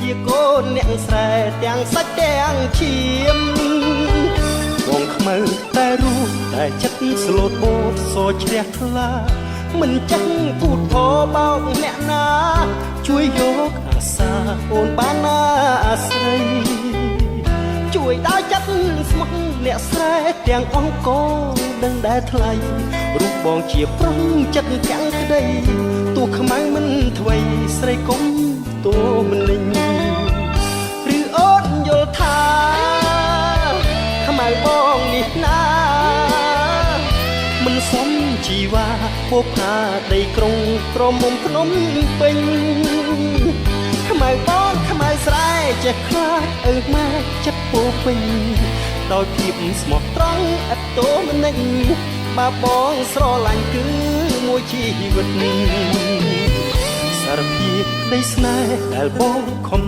ជាកូនអ្នកស្រែទាំងសាច់ទាំងឈាមបងខ្មៅតែរូបតែចិត្តស្លូតបូតសោជ្រះថ្លាមិនចឹងพูดផបោកអ្នកណាជួយយកអាសាអូនបានណាអាស្រ័យជួយដើរចិត្តស្មោះអ្នកស្រែទាំងអង្គដឹងដែលថ្លៃរូបបងជាប្រុងចិត្តទាំងក្តីទោះខ្មៅមិនថ្វីស្រីកុំតួមិនលេងឬអូនយល់ថាខ្មៅបងនេះណាមិនសមជីវ៉ាពោផាដីក្រុងក្រមុំភ្នំពេញខ្មៅបងខ្មៅស្រែចេះខ្លាចម៉ែចិត្តពោពេញដោយភាពស្មោះត្រង់ឥតតូមនិញបើបងស្រឡាញ់គឺមួយជីវិតសារភាពនៃស្នេហ៍ដែលបងខំ